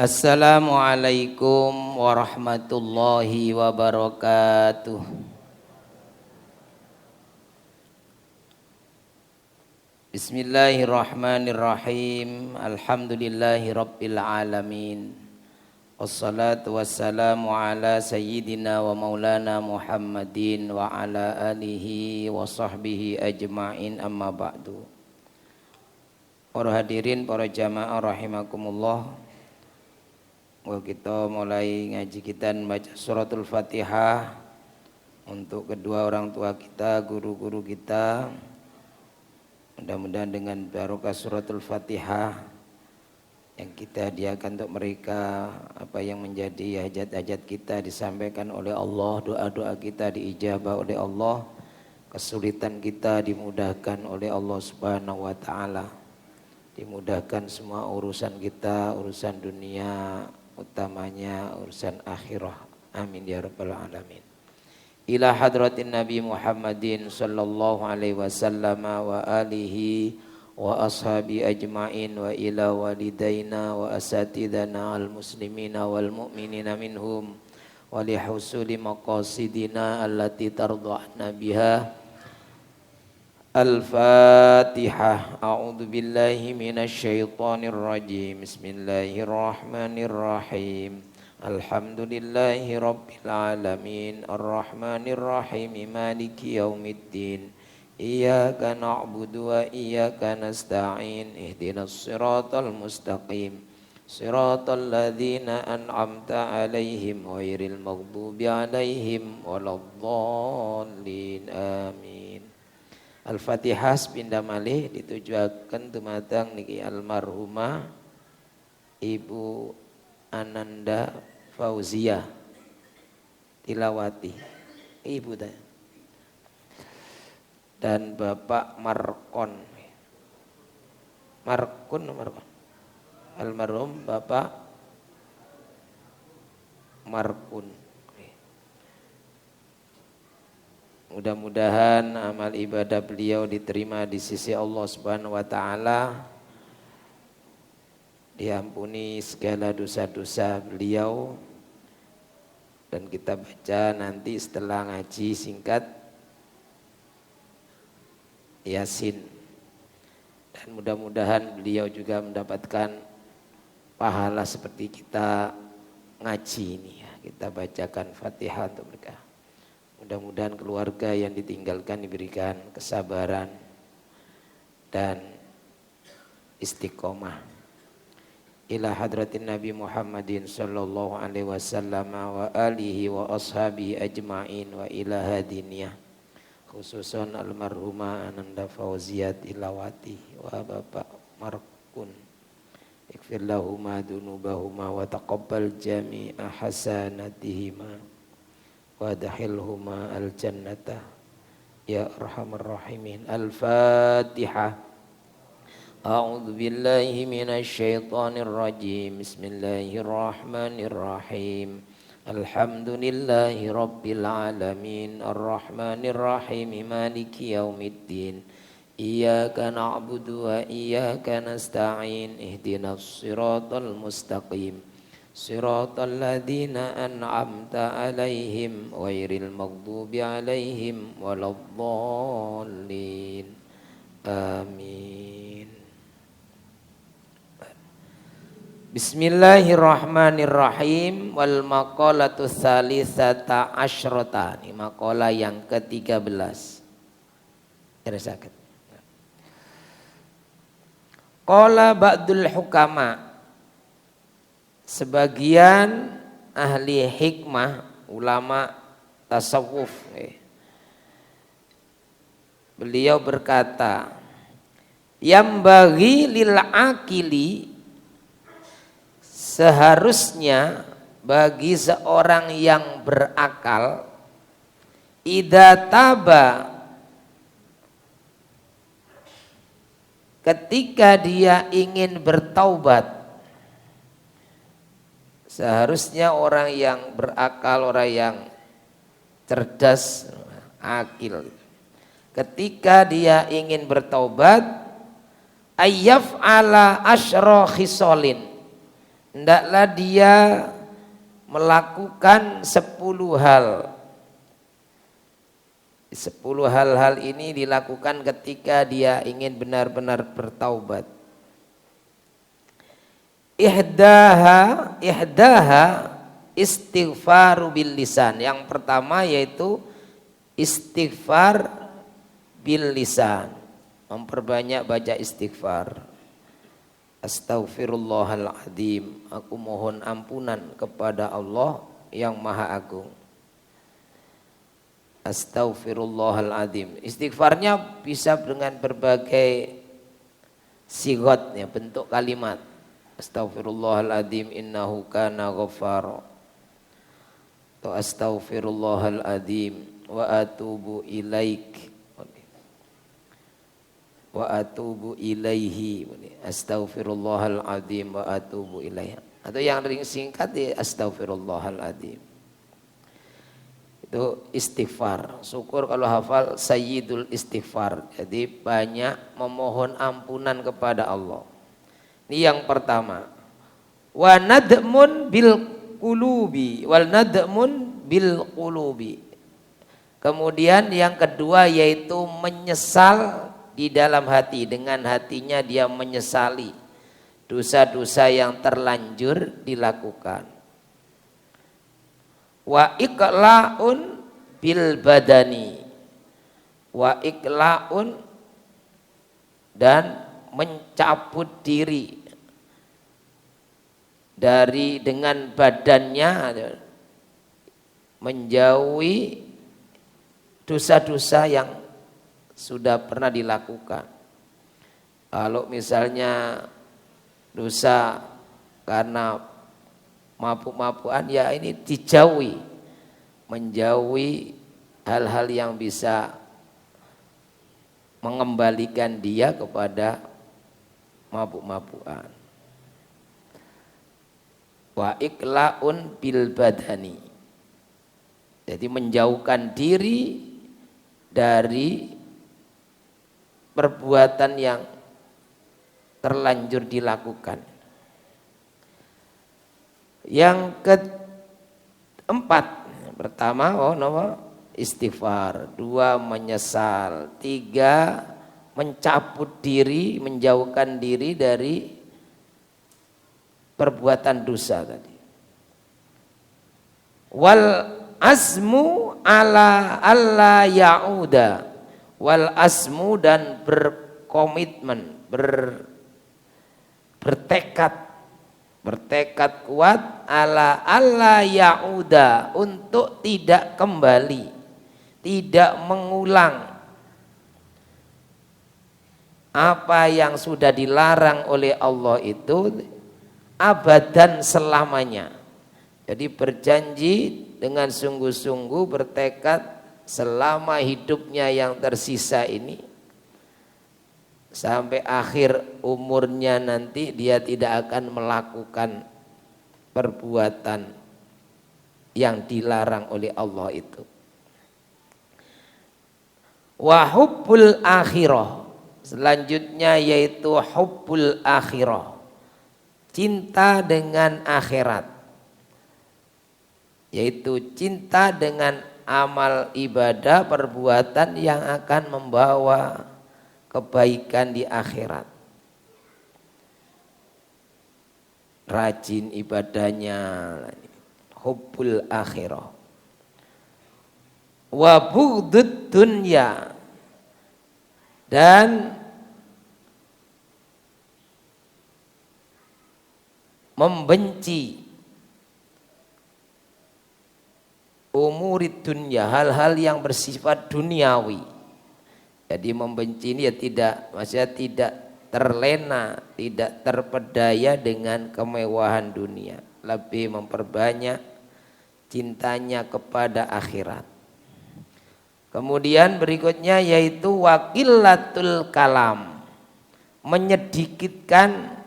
Assalamualaikum warahmatullahi wabarakatuh. Bismillahirrahmanirrahim. Alhamdulillahi rabbil alamin. Wassalatu wassalamu ala sayyidina wa maulana Muhammadin wa ala alihi wa sahbihi ajma'in, amma ba'du. Para hadirin, para jamaah rahimakumullah. Kita mulai ngaji kita membaca suratul Fatihah untuk kedua orang tua kita, guru-guru kita. Mudah-mudahan dengan barokah suratul Fatihah yang kita hadiahkan untuk mereka, apa yang menjadi hajat-hajat kita disampaikan oleh Allah, doa-doa kita diijabah oleh Allah, kesulitan kita dimudahkan oleh Allah Subhanahu wa taala. Dimudahkan semua urusan kita, urusan dunia, utamanya urusan akhirah. Amin ya rabbal alamin. Ila hadratin Nabi Muhammadin sallallahu alaihi wasallam wa alihi wa ashabi ajma'in wa ila walidaina wa asatidana al muslimina wal mu'minina minhum wa li husuli maqasidina allati tarda'na biha. Al-Fatihah. A'udzu billahi minasy syaithanir rajim. Bismillahirrahmanirrahim. Alhamdulillahi rabbil alamin. Arrahmanir rahim. Maliki yaumiddin. Iyyaka na'budu wa iyyaka nasta'in. Ihdinas siratal mustaqim. Siratal ladzina an'amta 'alaihim ghairil maghdubi 'alaihim waladdallin. Amin. Al-Fatihah sepindah malih ditujuaken dumateng niki almarhumah Ibu Ananda Fauzia Tilawati, Ibu dan Bapak Markon. Almarhum Bapak Markun. Mudah-mudahan amal ibadah beliau diterima di sisi Allah Subhanahu wa taala. Diampuni segala dosa-dosa beliau. Dan kita baca nanti setelah ngaji singkat Yasin. Dan mudah-mudahan beliau juga mendapatkan pahala seperti kita ngaji ini ya. Kita bacakan Fatihah untuk mereka. Mudah-mudahan keluarga yang ditinggalkan diberikan kesabaran dan istiqomah. Ila hadratin Nabi Muhammadin sallallahu alaihi wasallam wa alihi wa ashabi ajma'in wa ila hadiniyah. Khususan almarhumah Ananda Fauzia Tilawati wa Bapak Markun. Ighfir lahuma dunubahuma wa taqabbal jami'a hasanatihima. Wadahilhuma al-jannata ya arhamar rahimin. Al-Fatihah. A'udzu billahi minasy syaithanir rajim. Bismillahirrahmanirrahim. Alhamdulillahi rabbil alamin. Arrahmanir rahim. Maliki yaumiddin. Iyyaka na'budu wa iyyaka nasta'in. Ihdinas siratal mustaqim. Siratal ladzina an'amta 'alaihim ghairil maghdubi 'alaihim waladdallin. Amin. Bismillahirrahmanirrahim. Wal maqalatu tsalisata asyrata. Ini maqalah yang ke-13. Dirasakan. Qala ba'dul hukama. Sebagian ahli hikmah, ulama tasawuf, beliau berkata, yambaghi lil akili, seharusnya bagi seorang yang berakal, idza taba, ketika dia ingin bertaubat. Seharusnya orang yang berakal, orang yang cerdas, akil, ketika dia ingin bertaubat, ayyaf ala asyra khisalin, hendaklah dia melakukan 10 hal. 10 hal-hal ini dilakukan ketika dia ingin benar-benar bertaubat. Ihdaha istighfaru bil lisan. Yang pertama yaitu istighfar bil lisan. Memperbanyak baca istighfar. Astaghfirullahaladzim. Aku mohon ampunan kepada Allah yang Maha Agung. Astaghfirullahaladzim. Istighfarnya bisa dengan berbagai sigot, ya, bentuk kalimat. Astaghfirullahaladzim innahu kana ghaffara. Atau astaghfirullahaladzim wa atubu ilaik. Wa atubu ilaihi. Astaghfirullahaladzim wa atubu ilaihi. Atau yang ring singkat ya astaghfirullahaladzim. Itu istighfar. Syukur kalau hafal sayyidul istighfar. Jadi banyak memohon ampunan kepada Allah. Ini yang pertama. Wa nadmun bil qulubi wal nadmun bil qulubi. Kemudian yang kedua yaitu menyesal di dalam hati, dengan hatinya dia menyesali dosa-dosa yang terlanjur dilakukan. Wa iqla'un bil badani. Wa iqla'un dan mencabut diri dari dengan badannya, menjauhi dosa-dosa yang sudah pernah dilakukan. Kalau misalnya dosa karena mabuk-mabukan, ya ini dijauhi, menjauhi hal-hal yang bisa mengembalikan dia kepada mabuk-mabukan. Wa iqla'un bil badani. Jadi menjauhkan diri dari perbuatan yang terlanjur dilakukan. Yang keempat, pertama istighfar, 2 menyesal, 3 mencabut diri, menjauhkan diri dari perbuatan dosa tadi. Wal azmu ala alla ya'uda. Wal azmu dan berkomitmen, bertekad kuat ala alla ya'uda, untuk tidak kembali, tidak mengulang apa yang sudah dilarang oleh Allah itu abadan selamanya. Jadi berjanji dengan sungguh-sungguh, bertekad selama hidupnya yang tersisa ini, sampai akhir umurnya nanti dia tidak akan melakukan perbuatan yang dilarang oleh Allah itu. Wa hubbul akhirah. Selanjutnya yaitu hubbul akhirah, cinta dengan akhirat, yaitu cinta dengan amal ibadah, perbuatan yang akan membawa kebaikan di akhirat. Rajin ibadahnya, hubbul akhirah. Wa bughdud dunya, dan membenci umurid dunya, hal-hal yang bersifat duniawi. Jadi membenci ini ya maksudnya tidak terlena, tidak terpedaya dengan kemewahan dunia, lebih memperbanyak cintanya kepada akhirat. Kemudian berikutnya yaitu waqillatul kalam, menyedikitkan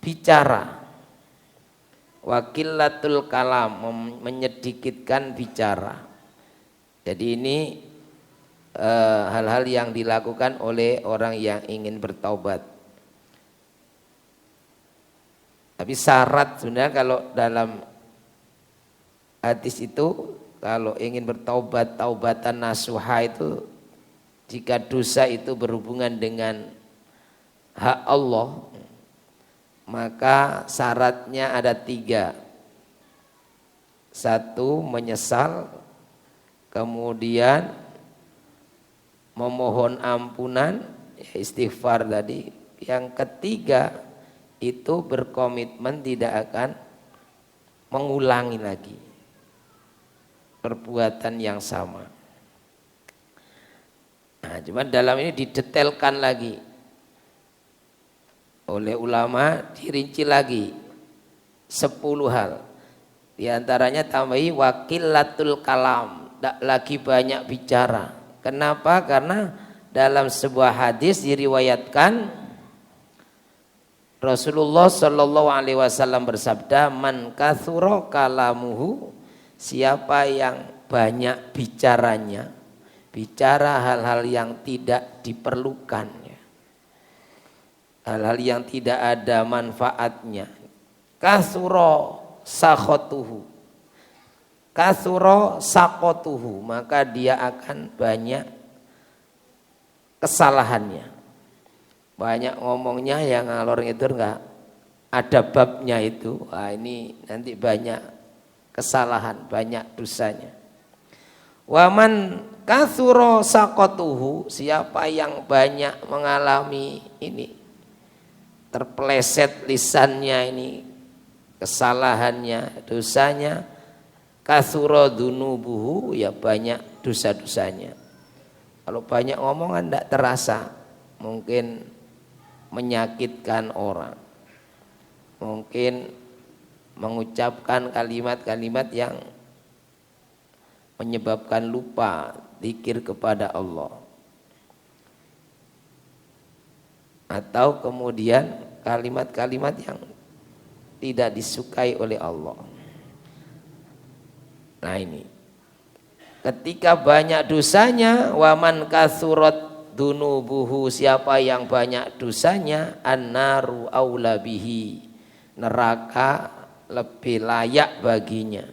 bicara. Waqillatul kalam, menyedikitkan bicara. Jadi ini hal-hal yang dilakukan oleh orang yang ingin bertaubat. Tapi syarat sebenarnya kalau dalam hadis itu kalau ingin bertaubat, taubatan nasuha itu jika dosa itu berhubungan dengan hak Allah, maka syaratnya ada 3. 1, menyesal, kemudian memohon ampunan, istighfar tadi. Yang ketiga itu berkomitmen tidak akan mengulangi lagi perbuatan yang sama. Nah, cuman dalam ini didetailkan lagi oleh ulama, dirinci lagi 10 hal. Di antaranya tambahi wakilatul kalam, tidak lagi banyak bicara. Kenapa? Karena dalam sebuah hadis diriwayatkan Rasulullah Shallallahu Alaihi Wasallam bersabda, man kathura kalamuhu, siapa yang banyak bicaranya, bicara hal-hal yang tidak diperlukan, hal-hal yang tidak ada manfaatnya. Kathura sakhotuhu, kathura sakotuhu, maka dia akan banyak kesalahannya. Banyak ngomongnya yang ngalor ngidul enggak ada babnya itu. Wah, ini nanti banyak kesalahan, banyak dosanya. Waman kathura sakotuhu, siapa yang banyak mengalami ini, terpeleset lisannya ini, kesalahannya, dosanya, kathura dunubuhu, ya banyak dosa-dosanya. Kalau banyak ngomongan tidak terasa, mungkin menyakitkan orang, mungkin mengucapkan kalimat-kalimat yang menyebabkan lupa zikir kepada Allah, atau kemudian kalimat-kalimat yang tidak disukai oleh Allah. Nah ini, ketika banyak dosanya, waman kathurat dunubuhu, siapa yang banyak dosanya, annaru aula bihi, neraka lebih layak baginya.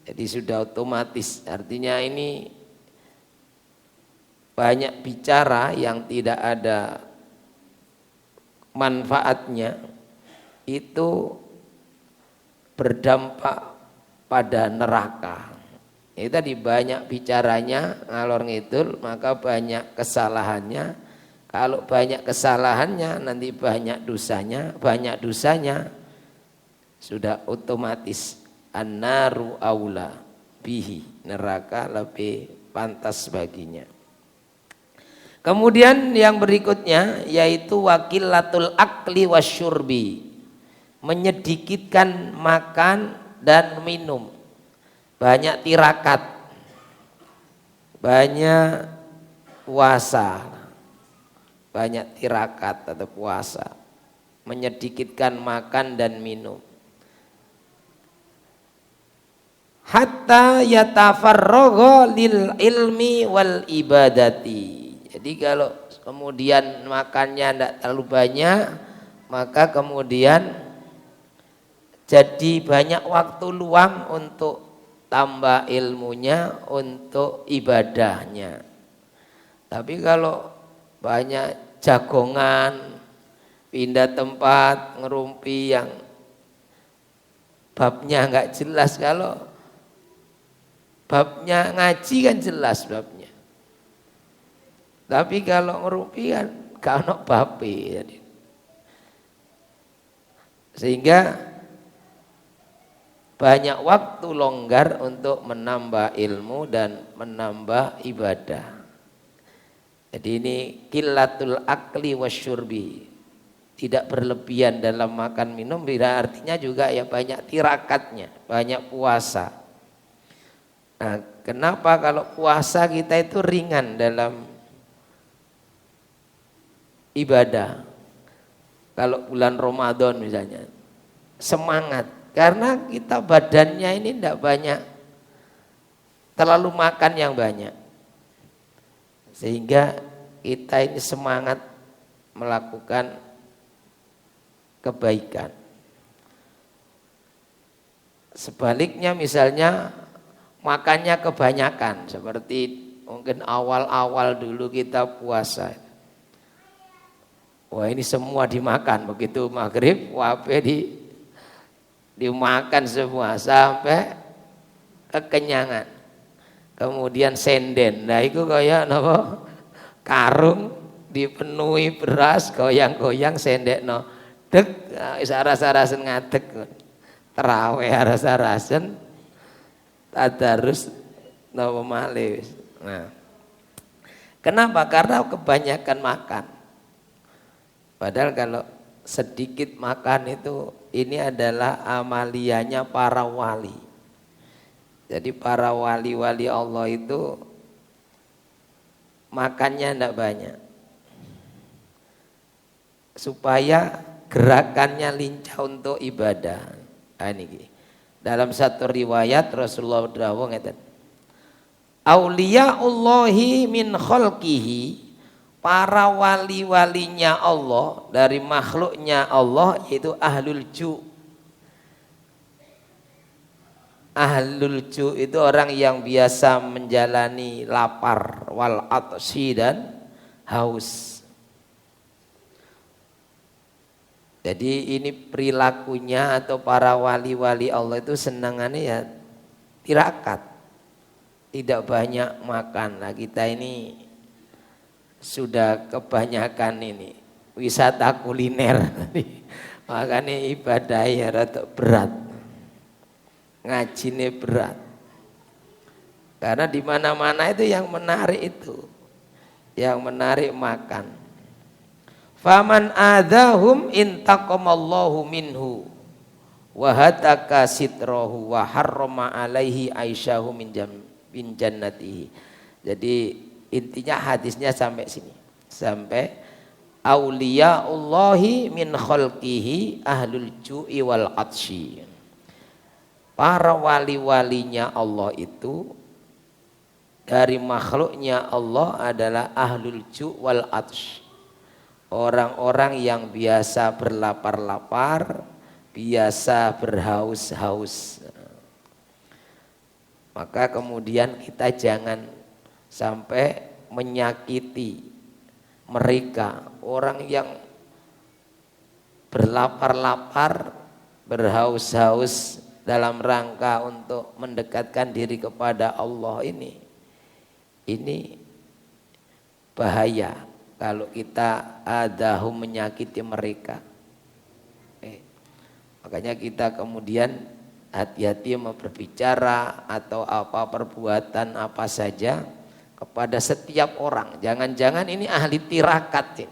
Jadi sudah otomatis, artinya ini banyak bicara yang tidak ada manfaatnya, itu berdampak pada neraka. Itu tadi banyak bicaranya ngalor ngidul, maka banyak kesalahannya. Kalau banyak kesalahannya nanti banyak dosanya, banyak dosanya sudah otomatis annaru aula bihi, neraka lebih pantas baginya. Kemudian yang berikutnya yaitu wakilatul akli wasyurbi, menyedikitkan makan dan minum. Banyak tirakat, banyak puasa, banyak tirakat atau puasa, menyedikitkan makan dan minum. Hatta yatafarragha lil ilmi wal ibadati. Jadi kalau kemudian makannya tidak terlalu banyak, maka kemudian jadi banyak waktu luang untuk tambah ilmunya, untuk ibadahnya. Tapi kalau banyak jagongan, pindah tempat, ngerumpi yang babnya enggak jelas, kalau babnya ngaji kan jelas babnya. Tapi kalau ngerumpi kan gak ono babe. Sehingga banyak waktu longgar untuk menambah ilmu dan menambah ibadah. Jadi ini qillatul akli wasyurbi, tidak berlebihan dalam makan minum, tidak artinya juga ya banyak tirakatnya, banyak puasa. Nah, kenapa kalau puasa kita itu ringan dalam ibadah? Kalau bulan Ramadan misalnya semangat, karena kita badannya ini tidak banyak terlalu makan yang banyak, sehingga kita ini semangat melakukan kebaikan. Sebaliknya misalnya makannya kebanyakan, seperti mungkin awal-awal dulu kita puasa. Wah, ini semua dimakan, begitu maghrib wape dimakan semua sampai kekenyangan. Kemudian senden. Nah, itu kayak napa? Karung dipenuhi beras, goyang-goyang sendekno. Dek, rasa-rasen ngadeg. Terawih rasa-rasen tadarus napa malih. Nah. Kenapa? Karena kebanyakan makan. Padahal kalau sedikit makan itu, ini adalah amaliyanya para wali. Jadi para wali-wali Allah itu makannya tidak banyak, supaya gerakannya lincah untuk ibadah. Ini dalam satu riwayat Rasulullah dawuh ngeten, auliyaullahi min khalqihi, para wali-walinya Allah dari makhluknya Allah, yaitu ahlul ju. Ahlul ju itu orang yang biasa menjalani lapar, wal atsi, dan haus. Jadi ini perilakunya atau para wali-wali Allah itu senangannya ya tirakat, tidak banyak makan. Nah, kita ini sudah kebanyakan ini wisata kuliner, makanya ibadah ya rada berat, ngajine berat. Karena di mana-mana itu yang menarik itu, yang menarik makan. Faman adahum intaqamallahu minhu wa hataka sitrahu wa harrama alaihi aisyahu min jannatihi. Jadi intinya hadisnya sampai sini, sampai auliyaullahi min khalqihi ahlul ju'i wal atshi. Para wali-walinya Allah itu dari makhluknya Allah adalah ahlul ju' wal atsh. Orang-orang yang biasa berlapar-lapar, biasa berhaus-haus. Maka kemudian kita jangan sampai menyakiti mereka, orang yang berlapar-lapar, berhaus-haus dalam rangka untuk mendekatkan diri kepada Allah ini. Ini bahaya kalau kita adahum menyakiti mereka. Makanya kita kemudian hati-hati berbicara atau apa perbuatan apa saja kepada setiap orang. Jangan-jangan ini ahli tirakat.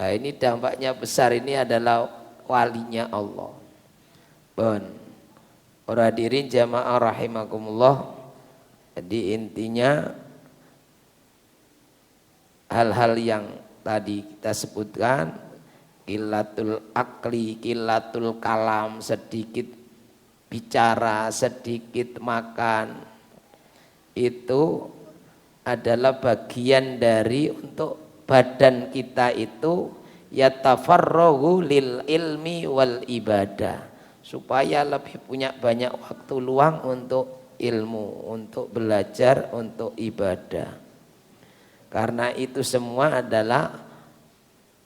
Nah, ini dampaknya besar, ini adalah walinya Allah. Para hadirin jamaah rahimakumullah. Jadi intinya hal-hal yang tadi kita sebutkan, qillatul akli, qillatul kalam, sedikit bicara, sedikit makan, itu adalah bagian dari untuk badan kita itu yatafarragu lil ilmi wal ibadah, supaya lebih punya banyak waktu luang untuk ilmu, untuk belajar, untuk ibadah. Karena itu semua adalah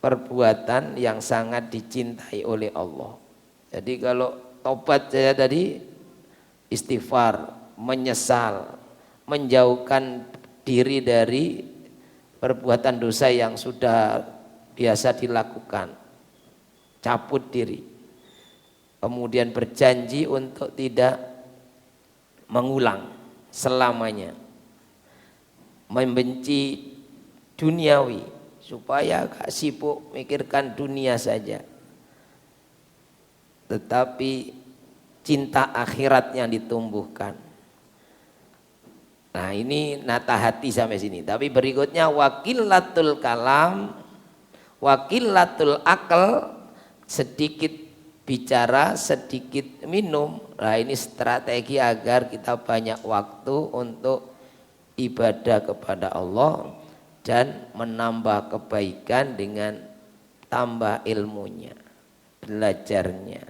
perbuatan yang sangat dicintai oleh Allah. Jadi kalau tobat saya tadi, istighfar, menyesal, menjauhkan diri dari perbuatan dosa yang sudah biasa dilakukan, cabut diri, kemudian berjanji untuk tidak mengulang selamanya, membenci duniawi supaya gak sibuk mikirkan dunia saja, tetapi cinta akhirat yang ditumbuhkan. Nah, ini nata hati sampai sini. Tapi berikutnya wakilatul kalam, wakilatul akal, sedikit bicara, sedikit minum. Nah, ini strategi agar kita banyak waktu untuk ibadah kepada Allah dan menambah kebaikan dengan tambah ilmunya. belajarnya.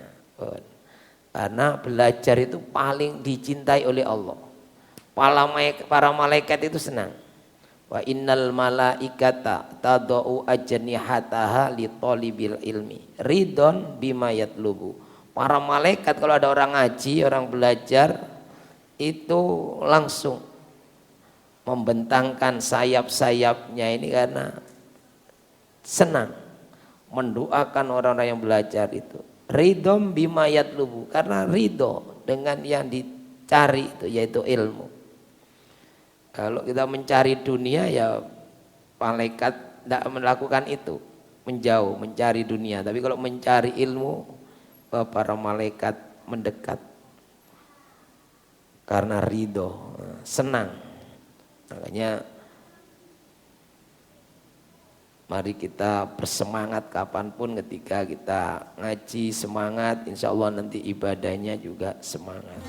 Karena belajar itu paling dicintai oleh Allah. Para malaikat itu senang. Wa innal malaikata tadau ajnihataha li talibil ilmi ridon bima yatlubu. Para malaikat kalau ada orang ngaji, orang belajar itu langsung membentangkan sayap-sayapnya ini karena senang mendoakan orang-orang yang belajar itu. Ridom bima yatlubu, karena ridho dengan yang dicari itu yaitu ilmu. Kalau kita mencari dunia ya malaikat tidak melakukan itu, menjauh mencari dunia. Tapi kalau mencari ilmu, para malaikat mendekat karena ridho, senang. Makanya mari kita bersemangat kapanpun ketika kita ngaji, semangat, insya Allah nanti ibadahnya juga semangat.